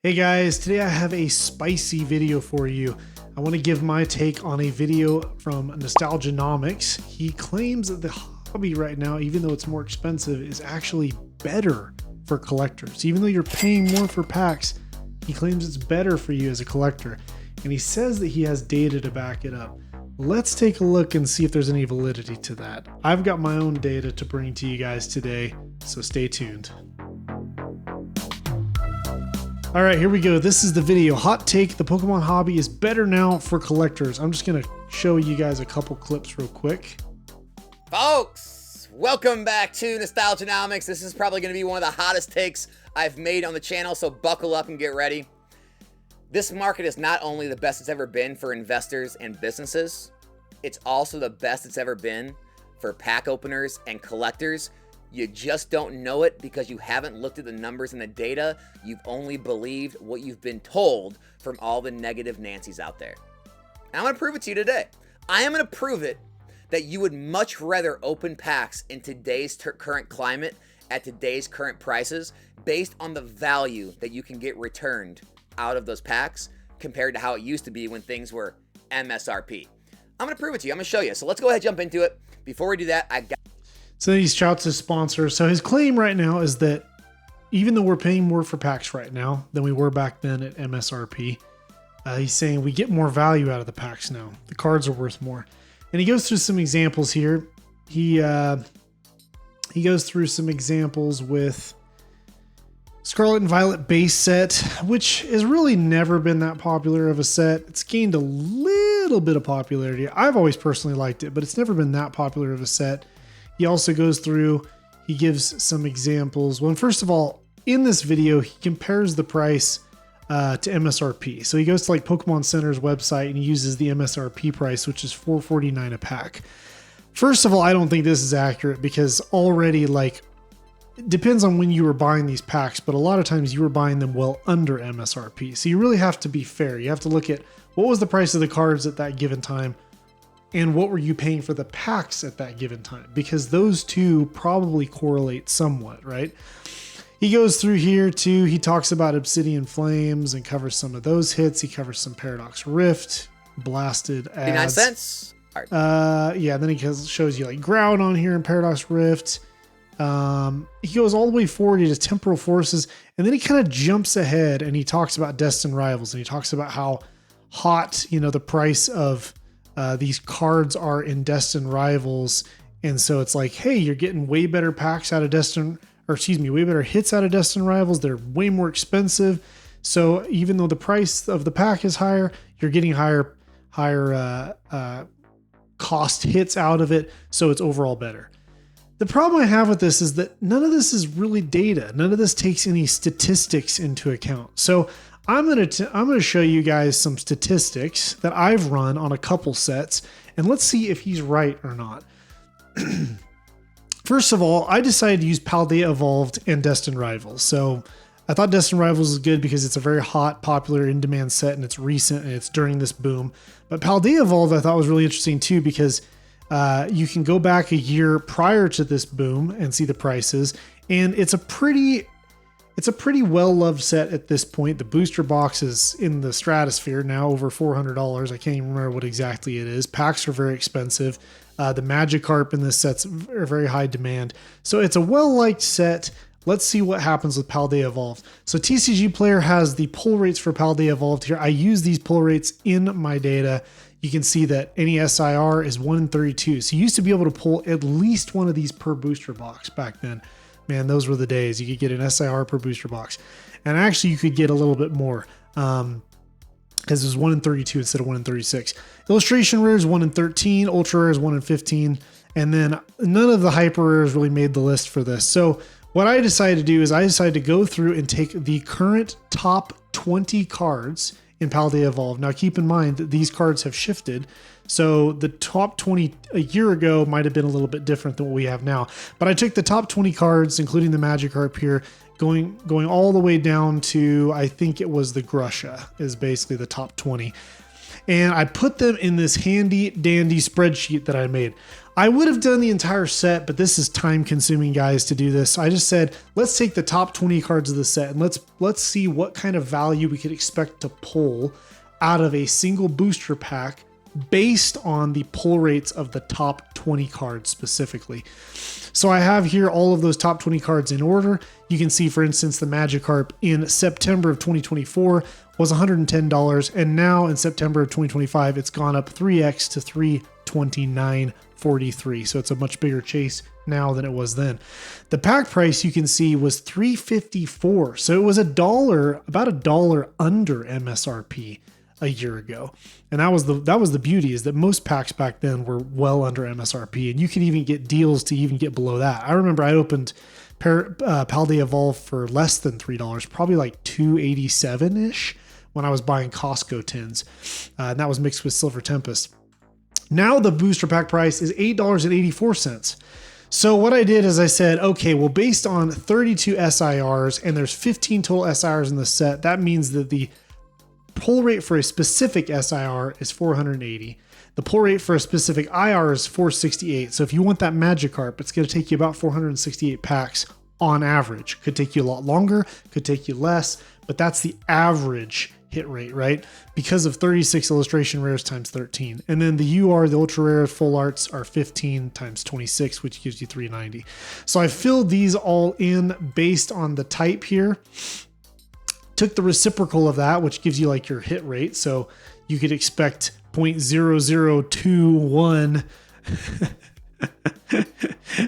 Hey guys, today I have a spicy video for you. I want to give my take on a video from Nomics. He claims that the hobby right now, even though it's more expensive, is actually better for collectors. Even though you're paying more for packs, he claims it's better for you as a collector. And he says that he has data to back it up. Let's take a look and see if there's any validity to that. I've got my own data to bring to you guys today, so stay tuned. All right, here we go. This is the video. Hot take, the Pokemon hobby is better now for collectors. I'm just gonna show you guys a couple clips real quick. Folks, welcome back to Nomics. This is probably gonna be one of the hottest takes I've made on the channel, so buckle up and get ready. This market is not only the best it's ever been for investors and businesses, it's also the best it's ever been for pack openers and collectors. You just don't know it because you haven't looked at the numbers and the data. You've only believed what you've been told from all the negative Nancys out there. And I'm going to prove it to you today. I am going to prove it that you would much rather open packs in today's current climate at today's current prices based on the value that you can get returned out of those packs compared to how it used to be when things were MSRP. I'm going to prove it to you. I'm going to show you. So let's go ahead and jump into it. Before we do that, So he shouts his sponsor. So his claim right now is that even though we're paying more for packs right now than we were back then at MSRP, he's saying we get more value out of the packs now. The cards are worth more. And he goes through some examples here. He goes through some examples with Scarlet and Violet base set, which has really never been that popular of a set. It's gained a little bit of popularity. I've always personally liked it, but it's never been that popular of a set. He also goes through, he gives some examples. Well, first of all, in this video, he compares the price to MSRP. So he goes to like Pokemon Center's website and he uses the MSRP price, which is $4.49 a pack. First of all, I don't think this is accurate because already like, it depends on when you were buying these packs, but a lot of times you were buying them well under MSRP. So you really have to be fair. You have to look at what was the price of the cards at that given time and what were you paying for the packs at that given time? Because those two probably correlate somewhat, right? He goes through here too. He talks about Obsidian Flames and covers some of those hits. He covers some Paradox Rift, blasted ads. 59 cents. Right. Yeah, then he shows you like Ground on here in Paradox Rift. He goes all the way forward to Temporal Forces, and then he kind of jumps ahead and he talks about Destined Rivals, and he talks about how hot, the price of these cards are in Destined Rivals. And so it's like, hey, you're getting way better packs out of way better hits out of Destined Rivals. They're way more expensive. So even though the price of the pack is higher, you're getting higher cost hits out of it. So it's overall better. The problem I have with this is that none of this is really data. None of this takes any statistics into account. So I'm going to show you guys some statistics that I've run on a couple sets, and let's see if he's right or not. First of all, I decided to use Paldea Evolved and Destined Rivals. So I thought Destined Rivals is good because it's a very hot, popular, in-demand set, and it's recent, and it's during this boom. But Paldea Evolved I thought was really interesting too because you can go back a year prior to this boom and see the prices, and it's a pretty well-loved set at this point. The booster box is in the stratosphere now, over $400. I can't even remember what exactly it is. Packs are very expensive. The Magikarp in this set's very high demand. So it's a well-liked set. Let's see what happens with Paldea Evolved. So TCG Player has the pull rates for Paldea Evolved here. I use these pull rates in my data. You can see that any SIR is 1 in 32. So you used to be able to pull at least one of these per booster box back then. Man, those were the days. You could get an SIR per booster box. And actually, you could get a little bit more because it was 1 in 32 instead of 1 in 36. Illustration Rare is 1 in 13. Ultra Rare is 1 in 15. And then none of the Hyper Rares really made the list for this. So what I decided to do is I decided to go through and take the current top 20 cards in Paldea Evolved. Now, keep in mind that these cards have shifted. So the top 20 a year ago might have been a little bit different than what we have now. But I took the top 20 cards, including the Magikarp here, going all the way down to, I think it was the Grusha is basically the top 20. And I put them in this handy dandy spreadsheet that I made. I would have done the entire set, but this is time consuming, guys, to do this. So I just said, let's take the top 20 cards of the set and let's see what kind of value we could expect to pull out of a single booster pack based on the pull rates of the top 20 cards specifically. So I have here all of those top 20 cards in order. You can see, for instance, the Magikarp in September of 2024 was $110, and now in September of 2025, it's gone up 3x to $329.43. So it's a much bigger chase now than it was then. The pack price, you can see, was $3.54. So it was about $1 under MSRP a year ago. And that was the beauty, is that most packs back then were well under MSRP, and you could even get deals to even get below that. I remember I opened Paldea Evolved for less than $3, probably like $2.87-ish when I was buying Costco tins. And that was mixed with Silver Tempest. Now the booster pack price is $8.84. So what I did is I said, okay, well, based on 32 SIRs, and there's 15 total SIRs in the set, that means that the pull rate for a specific SIR is 480. The pull rate for a specific IR is 468. So if you want that Magikarp, it's going to take you about 468 packs on average. Could take you a lot longer, could take you less, but that's the average hit rate, right? Because of 36 illustration rares times 13. And then the UR, the ultra rare full arts, are 15 times 26, which gives you 390. So I filled these all in based on the type here. Took the reciprocal of that, which gives you like your hit rate. So you could expect 0.0021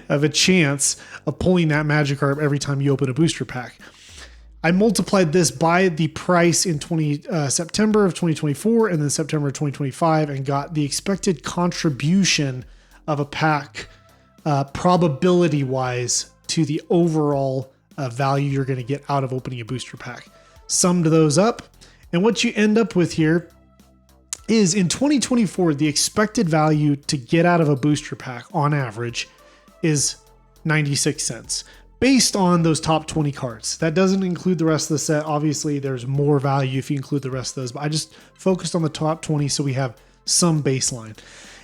of a chance of pulling that Magikarp every time you open a booster pack. I multiplied this by the price in September of 2024 and then September of 2025 and got the expected contribution of a pack probability wise to the overall value you're going to get out of opening a booster pack. Summed those up, and what you end up with here is in 2024, the expected value to get out of a booster pack on average is 96 cents based on those top 20 cards. That doesn't include the rest of the set. Obviously, there's more value if you include the rest of those, but I just focused on the top 20 so we have some baseline.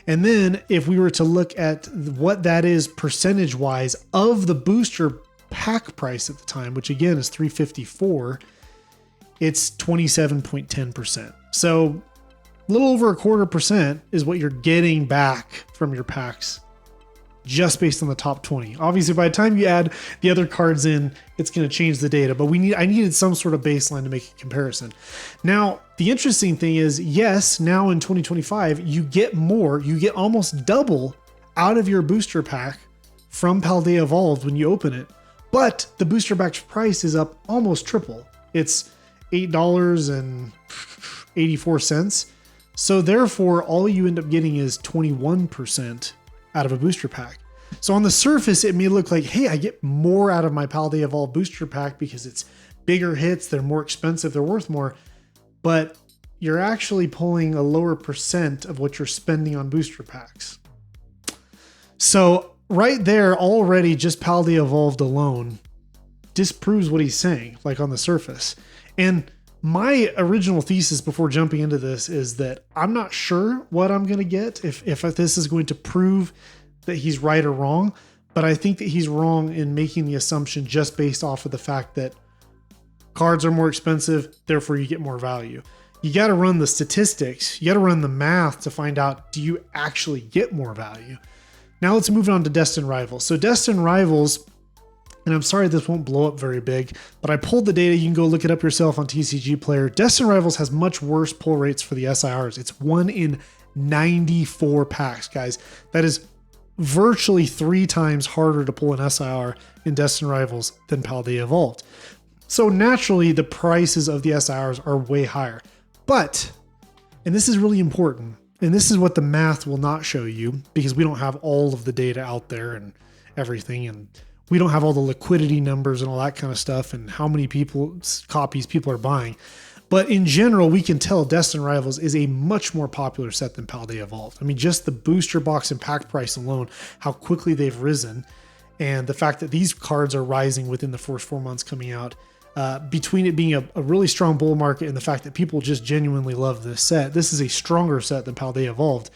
And then if we were to look at what that is percentage wise of the booster pack price at the time, which again is $3.54, it's 27.10%. So a little over 1/4% is what you're getting back from your packs just based on the top 20. Obviously, by the time you add the other cards in, it's going to change the data, but I needed some sort of baseline to make a comparison. Now, the interesting thing is, yes, now in 2025, you get more, you get almost double out of your booster pack from Paldea Evolved when you open it, but the booster pack price is up almost triple. It's $8.84. So therefore, all you end up getting is 21% out of a booster pack. So on the surface, it may look like, hey, I get more out of my Paldea Evolved booster pack because it's bigger hits, they're more expensive, they're worth more. But you're actually pulling a lower percent of what you're spending on booster packs. So right there, already just Paldea Evolved alone disproves what he's saying, like on the surface. And my original thesis before jumping into this is that I'm not sure what I'm going to get, if this is going to prove that he's right or wrong, but I think that he's wrong in making the assumption just based off of the fact that cards are more expensive, therefore you get more value. You got to run the statistics, you got to run the math to find out, do you actually get more value? Now let's move on to Destined Rivals. So Destined Rivals, and I'm sorry this won't blow up very big, but I pulled the data. You can go look it up yourself on TCG Player. Destined Rivals has much worse pull rates for the SIRs. It's 1 in 94 packs, guys. That is virtually 3 times harder to pull an SIR in Destined Rivals than Paldea Evolved. So naturally, the prices of the SIRs are way higher. But, and this is really important, and this is what the math will not show you because we don't have all of the data out there and everything, and we don't have all the liquidity numbers and all that kind of stuff and how many copies people are buying. But in general, we can tell Destined Rivals is a much more popular set than Paldea Evolved. I mean, just the booster box and pack price alone, how quickly they've risen, and the fact that these cards are rising within the first 4 months coming out between it being a really strong bull market and the fact that people just genuinely love this set, this is a stronger set than Paldea Evolved.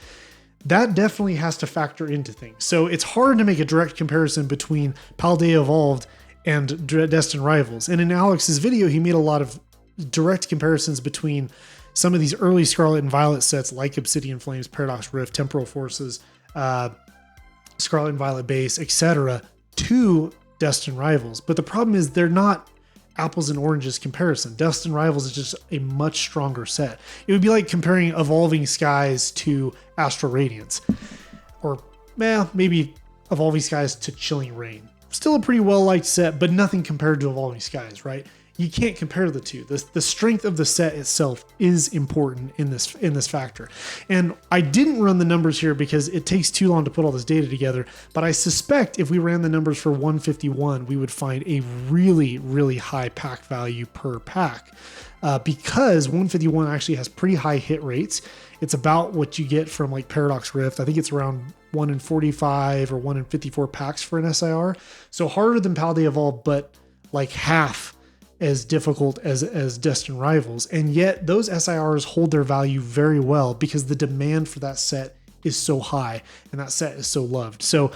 That definitely has to factor into things. So it's hard to make a direct comparison between Paldea Evolved and Destined Rivals. And in Alex's video, he made a lot of direct comparisons between some of these early Scarlet and Violet sets like Obsidian Flames, Paradox Rift, Temporal Forces, Scarlet and Violet Base, etc. to Destined Rivals. But the problem is they're not apples and oranges comparison. Destined Rivals is just a much stronger set. It would be like comparing Evolving Skies to Astral Radiance, or maybe Evolving Skies to Chilling Rain. Still a pretty well-liked set, but nothing compared to Evolving Skies, right? You can't compare the two. The strength of the set itself is important in this factor. And I didn't run the numbers here because it takes too long to put all this data together, but I suspect if we ran the numbers for 151, we would find a really, really high pack value per pack. Because 151 actually has pretty high hit rates. It's about what you get from like Paradox Rift. I think it's around 1 in 45 or 1 in 54 packs for an SIR. So harder than Paldea Evolved, but like half as difficult as Destined Rivals. And yet those SIRs hold their value very well because the demand for that set is so high and that set is so loved. So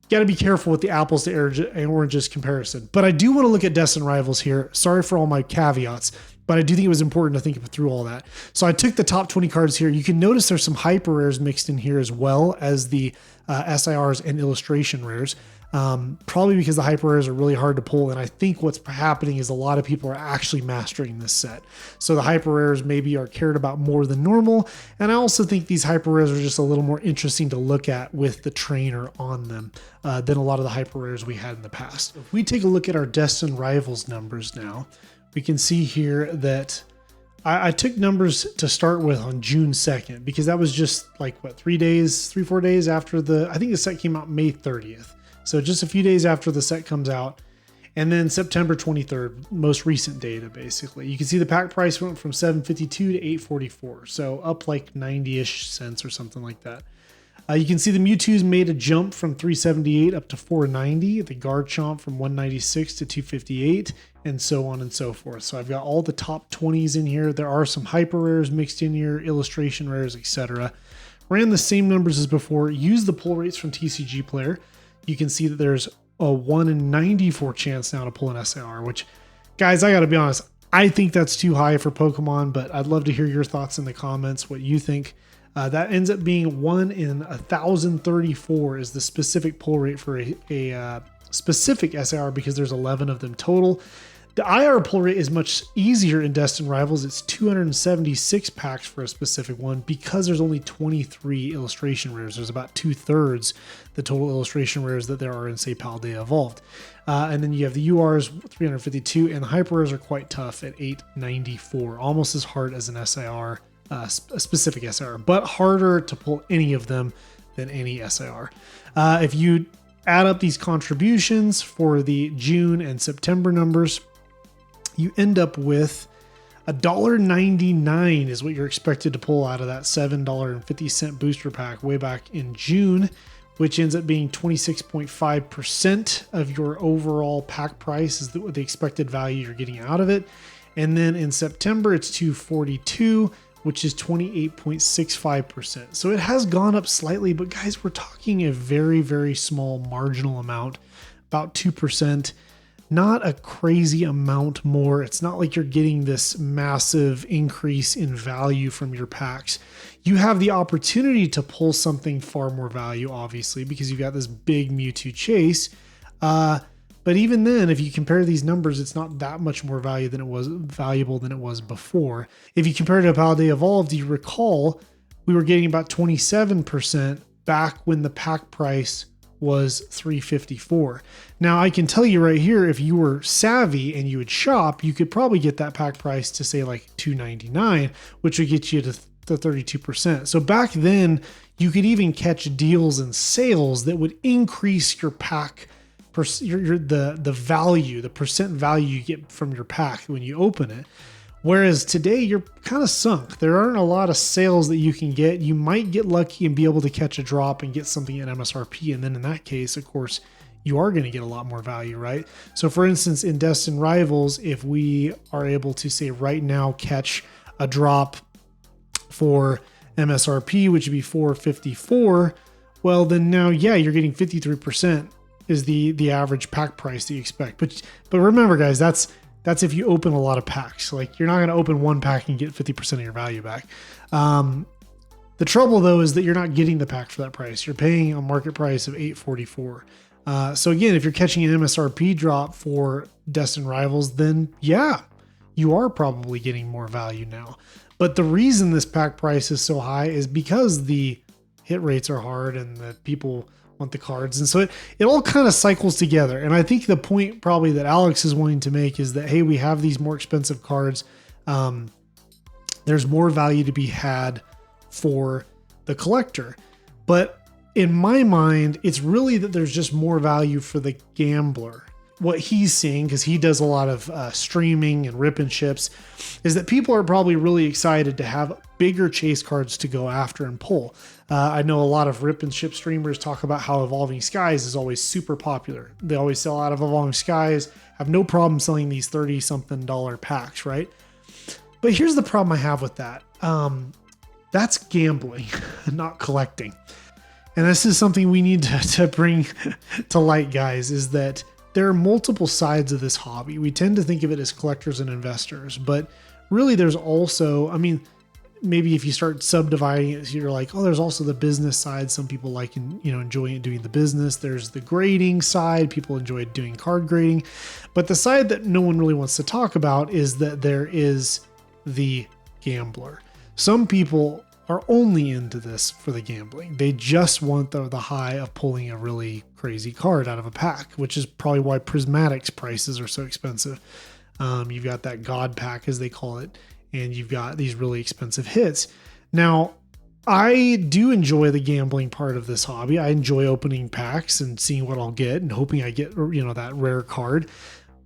got to be careful with the apples to oranges comparison. But I do want to look at Destined Rivals here. Sorry for all my caveats, but I do think it was important to think through all that. So I took the top 20 cards here. You can notice there's some hyper rares mixed in here as well as the SIRs and illustration rares. Probably because the hyper rares are really hard to pull. And I think what's happening is a lot of people are actually mastering this set. So the hyper rares maybe are cared about more than normal. And I also think these hyper rares are just a little more interesting to look at with the trainer on them than a lot of the hyper rares we had in the past. If we take a look at our Destined Rivals numbers now, we can see here that I took numbers to start with on June 2nd, because that was just like what, 4 days after I think the set came out May 30th. So just a few days after the set comes out. And then September 23rd, most recent data, basically. You can see the pack price went from $7.52 to $8.44. So up like 90-ish cents or something like that. You can see the Mewtwo's made a jump from $3.78 up to $4.90. The Garchomp from $1.96 to $2.58, and so on and so forth. So I've got all the top 20s in here. There are some hyper rares mixed in here, illustration rares, etc. Ran the same numbers as before. Used the pull rates from TCG Player. You can see that there's a 1 in 94 chance now to pull an SIR, which, guys, I got to be honest, I think that's too high for Pokemon, but I'd love to hear your thoughts in the comments, what you think. That ends up being 1 in 1,034 is the specific pull rate for a specific SIR, because there's 11 of them total. The IR pull rate is much easier in Destined Rivals. It's 276 packs for a specific one because there's only 23 illustration rares. There's about 2/3 the total illustration rares that there are in, say, Paldea Evolved. And then you have the URs, 352, and the hyper rares are quite tough at 894, almost as hard as an SIR, a specific SIR, but harder to pull any of them than any SIR. If you add up these contributions for the June and September numbers, you end up with $1.99 is what you're expected to pull out of that $7.50 booster pack way back in June, which ends up being 26.5% of your overall pack price is the expected value you're getting out of it. And then in September, it's $2.42, which is 28.65%. So it has gone up slightly, but guys, we're talking a very, very small marginal amount, about 2%. Not a crazy amount more. It's not like you're getting this massive increase in value from your packs. You have the opportunity to pull something far more value, obviously, because you've got this big Mewtwo chase. But even then, if you compare these numbers, it's not that much more valuable than it was before. If you compare it to Paldea Evolved, you recall we were getting about 27% back when the pack price was $3.54. Now I can tell you right here, if you were savvy and you would shop, you could probably get that pack price to say like $2.99, which would get you to the 32%. So back then you could even catch deals and sales that would increase your pack, the value, the percent value you get from your pack when you open it. Whereas today you're kind of sunk. There aren't a lot of sales that you can get. You might get lucky and be able to catch a drop and get something at MSRP. And then in that case, of course, you are going to get a lot more value, right? So for instance, in Destined Rivals, if we are able to say right now catch a drop for MSRP, which would be 454, well then now, yeah, you're getting 53% is the average pack price that you expect. But remember guys, that's if you open a lot of packs. Like you're not going to open one pack and get 50% of your value back. The trouble though is that you're not getting the pack for that price. You're paying a market price of $844. So again, if you're catching an MSRP drop for Destined Rivals, then yeah, you are probably getting more value now. But the reason this pack price is so high is because the hit rates are hard and that people want the cards. And so it all kind of cycles together. And I think the point probably that Alex is wanting to make is that, hey, we have these more expensive cards. There's more value to be had for the collector. But in my mind, it's really that there's just more value for the gambler. What he's seeing, because he does a lot of streaming and rip and ships, is that people are probably really excited to have bigger chase cards to go after and pull. I know a lot of rip and ship streamers talk about how Evolving Skies is always super popular. They always sell out of Evolving Skies, have no problem selling these $30-something packs, right? But here's the problem I have with that. That's gambling, not collecting. And this is something we need to bring to light, guys, is that there are multiple sides of this hobby. We tend to think of it as collectors and investors, but really there's also, I mean, maybe if you start subdividing it, you're like, oh, there's also the business side. Some people like, enjoying doing the business. There's the grading side. People enjoy doing card grading. But the side that no one really wants to talk about is that there is the gambler. Some people are only into this for the gambling. They just want the high of pulling a really crazy card out of a pack, which is probably why Prismatic's prices are so expensive. You've got that God pack, as they call it, and you've got these really expensive hits. Now, I do enjoy the gambling part of this hobby. I enjoy opening packs and seeing what I'll get and hoping I get, that rare card.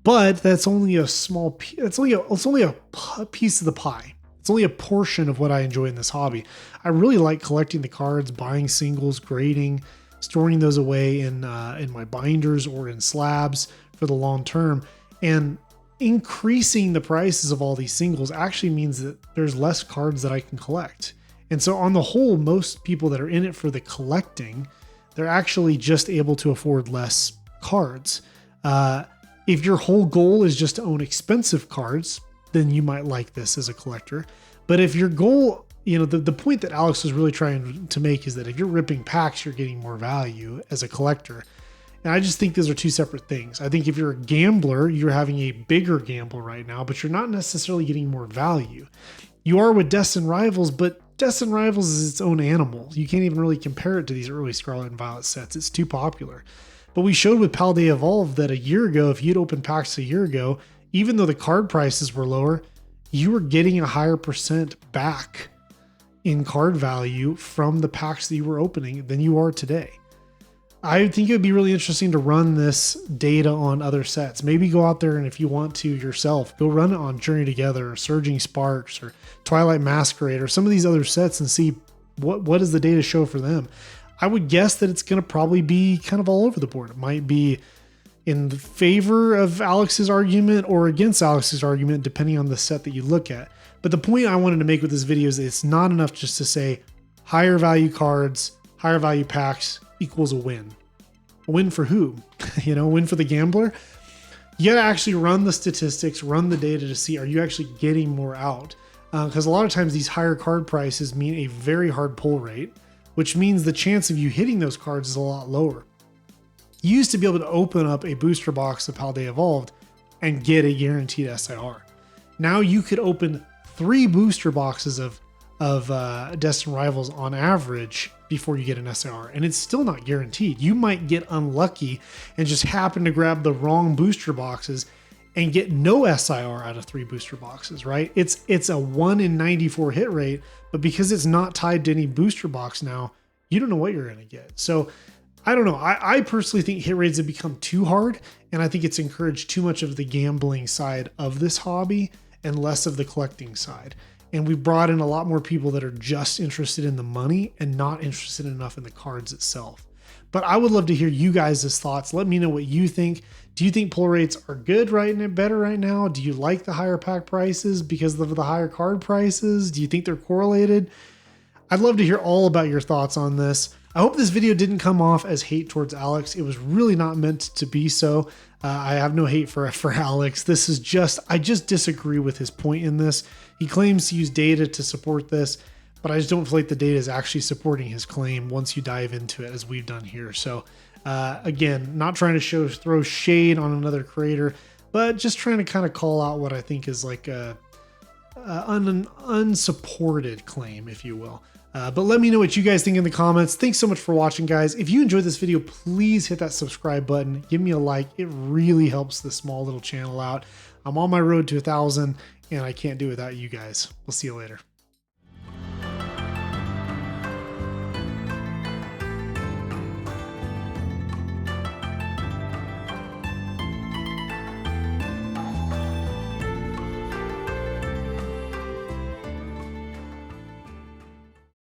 But that's only a small, it's only a piece of the pie. It's only a portion of what I enjoy in this hobby. I really like collecting the cards, buying singles, grading, storing those away in my binders or in slabs for the long term. And increasing the prices of all these singles actually means that there's less cards that I can collect. And so on the whole, most people that are in it for the collecting, they're actually just able to afford less cards. If your whole goal is just to own expensive cards, then you might like this as a collector. But if your goal, the point that Alex was really trying to make is that if you're ripping packs, you're getting more value as a collector. And I just think those are two separate things. I think if you're a gambler, you're having a bigger gamble right now, but you're not necessarily getting more value. You are with Destined Rivals, but Destined Rivals is its own animal. You can't even really compare it to these early Scarlet and Violet sets. It's too popular. But we showed with Paldea Evolved that a year ago, if you'd opened packs a year ago, even though the card prices were lower, you were getting a higher percent back in card value from the packs that you were opening than you are today. I think it would be really interesting to run this data on other sets. Maybe go out there and if you want to yourself, go run it on Journey Together or Surging Sparks or Twilight Masquerade or some of these other sets and see what does the data show for them. I would guess that it's going to probably be kind of all over the board. It might be in the favor of Alex's argument or against Alex's argument, depending on the set that you look at. But the point I wanted to make with this video is it's not enough just to say higher value cards, higher value packs equals a win. A win for who? A win for the gambler? You got to actually run the statistics, run the data to see, are you actually getting more out? Because a lot of times these higher card prices mean a very hard pull rate, which means the chance of you hitting those cards is a lot lower. You used to be able to open up a booster box of Paldea Evolved and get a guaranteed SIR. Now you could open 3 booster boxes of Destined Rivals on average before you get an SIR, and it's still not guaranteed. You might get unlucky and just happen to grab the wrong booster boxes and get no SIR out of 3 booster boxes, right? It's a 1 in 94 hit rate, but because it's not tied to any booster box now, you don't know what you're going to get. So I don't know. I personally think hit rates have become too hard, and I think it's encouraged too much of the gambling side of this hobby and less of the collecting side. And we brought in a lot more people that are just interested in the money and not interested enough in the cards itself. But I would love to hear you guys' thoughts. Let me know what you think. Do you think pull rates are good better right now? Do you like the higher pack prices because of the higher card prices? Do you think they're correlated? I'd love to hear all about your thoughts on this. I hope this video didn't come off as hate towards Alex. It was really not meant to be so. I have no hate for Alex. This is I just disagree with his point in this. He claims to use data to support this, but I just don't feel like the data is actually supporting his claim once you dive into it, as we've done here. So again, not trying to throw shade on another creator, but just trying to kind of call out what I think is like an unsupported claim, if you will. But let me know what you guys think in the comments. Thanks so much for watching, guys. If you enjoyed this video, please hit that subscribe button. Give me a like. It really helps this small little channel out. I'm on my road to 1,000, and I can't do it without you guys. We'll see you later.